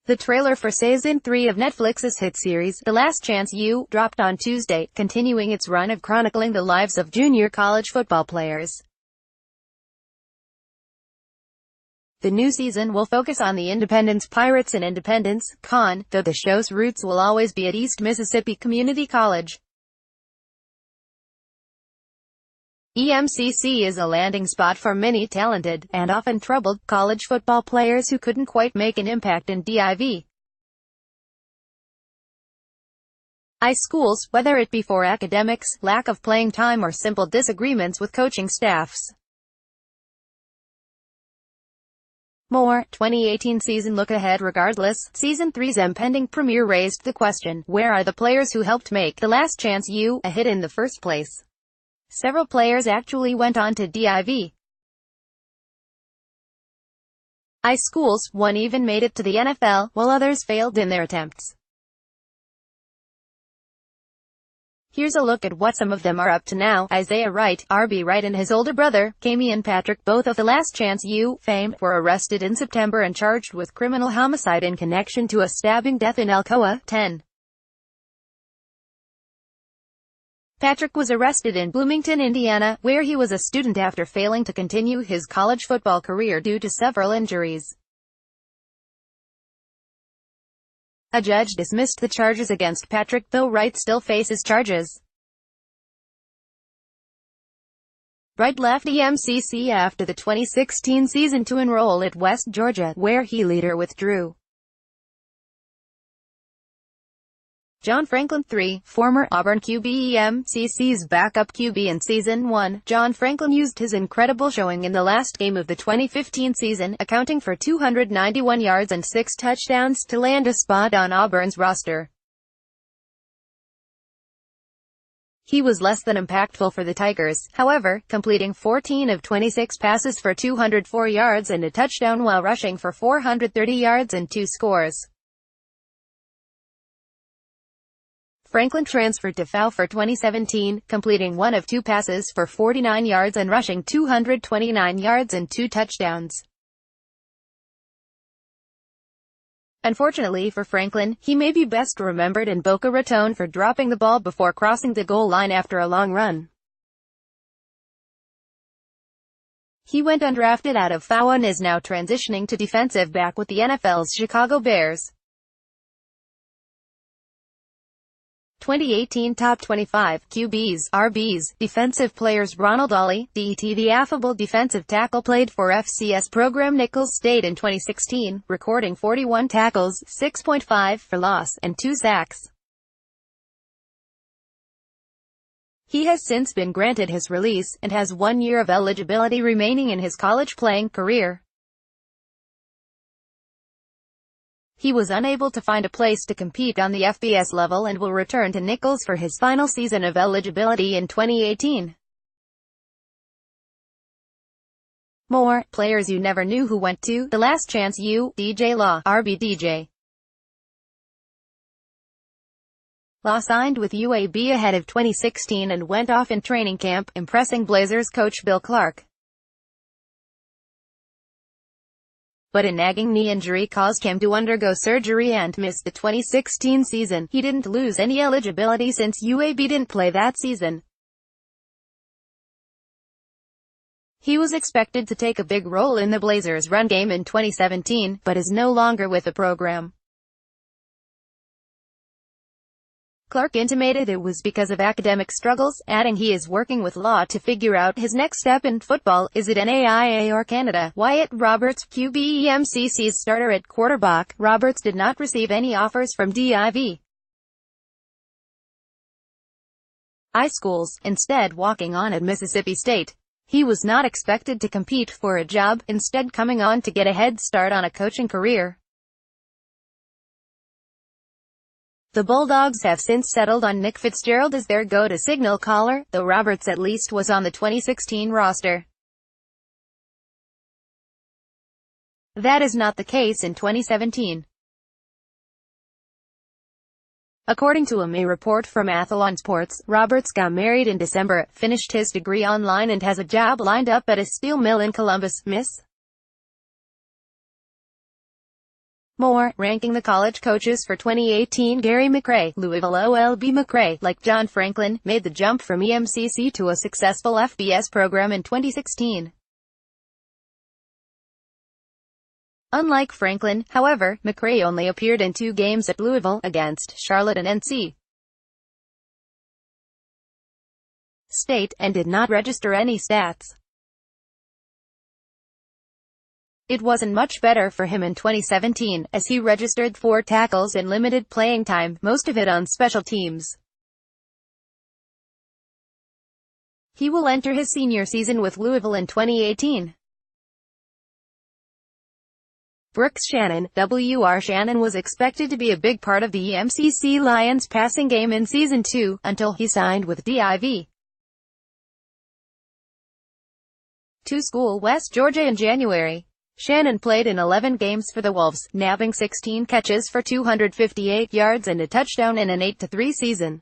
The trailer for Season 3 of Netflix's hit series, The Last Chance U, dropped on Tuesday, continuing its run of chronicling the lives of junior college football players. The new season will focus on the Independence Pirates and Independence Con, though the show's roots will always be at East Mississippi Community College. EMCC is a landing spot for many talented, and often troubled, college football players who couldn't quite make an impact in Div. I schools, whether it be for academics, lack of playing time or simple disagreements with coaching staffs. More 2018 season look ahead. Regardless, Season 3's impending premiere raised the question, where are the players who helped make The Last Chance U a hit in the first place? Several players actually went on to Div. I schools, one even made it to the NFL, while others failed in their attempts. Here's a look at what some of them are up to now. Isaiah Wright, R.B. Wright, and his older brother, Camion Patrick, both of The Last Chance U fame, were arrested in September and charged with criminal homicide in connection to a stabbing death in Alcoa, 10. Patrick was arrested in Bloomington, Indiana, where he was a student after failing to continue his college football career due to several injuries. A judge dismissed the charges against Patrick, though Wright still faces charges. Wright left EMCC after the 2016 season to enroll at West Georgia, where he later withdrew. John Franklin III, former Auburn QB, EMCC's backup QB in Season 1, John Franklin used his incredible showing in the last game of the 2015 season, accounting for 291 yards and 6 touchdowns, to land a spot on Auburn's roster. He was less than impactful for the Tigers, however, completing 14 of 26 passes for 204 yards and a touchdown while rushing for 430 yards and 2 scores. Franklin transferred to FAU for 2017, completing 1 of 2 passes for 49 yards and rushing 229 yards and 2 touchdowns. Unfortunately for Franklin, he may be best remembered in Boca Raton for dropping the ball before crossing the goal line after a long run. He went undrafted out of FAU and is now transitioning to defensive back with the NFL's Chicago Bears. 2018 Top 25 QBs, RBs, Defensive Players. Ronald Ollie, DET. The affable defensive tackle played for FCS program Nicholls State in 2016, recording 41 tackles, 6.5 for loss, and 2 sacks. He has since been granted his release, and has 1 year of eligibility remaining in his college playing career. He was unable to find a place to compete on the FBS level and will return to Nicholls for his final season of eligibility in 2018. More players you never knew who went to The Last Chance U. DJ Law, RB. DJ Law signed with UAB ahead of 2016 and went off in training camp, impressing Blazers coach Bill Clark. But a nagging knee injury caused him to undergo surgery and miss the 2016 season. He didn't lose any eligibility since UAB didn't play that season. He was expected to take a big role in the Blazers' run game in 2017, but is no longer with the program. Clark intimated it was because of academic struggles, adding he is working with Law to figure out his next step in football. Is it NAIA or Canada? Wyatt Roberts, QB, EMCC's starter at quarterback. Roberts did not receive any offers from Div. I schools, instead walking on at Mississippi State. He was not expected to compete for a job, instead coming on to get a head start on a coaching career. The Bulldogs have since settled on Nick Fitzgerald as their go-to signal caller, though Roberts at least was on the 2016 roster. That is not the case in 2017. According to a May report from Athlon Sports, Roberts got married in December, finished his degree online and has a job lined up at a steel mill in Columbus, Miss. More, ranking the college coaches for 2018. Gary McRae, Louisville OLB. McRae, like John Franklin, made the jump from EMCC to a successful FBS program in 2016. Unlike Franklin, however, McRae only appeared in 2 games at Louisville, against Charlotte and NC State, and did not register any stats. It wasn't much better for him in 2017, as he registered 4 tackles and limited playing time, most of it on special teams. He will enter his senior season with Louisville in 2018. Brooks Shannon, W.R. Shannon was expected to be a big part of the EMCC Lions passing game in Season 2, until he signed with DIV. To School West Georgia in January. Shannon played in 11 games for the Wolves, nabbing 16 catches for 258 yards and a touchdown in an 8-3 season.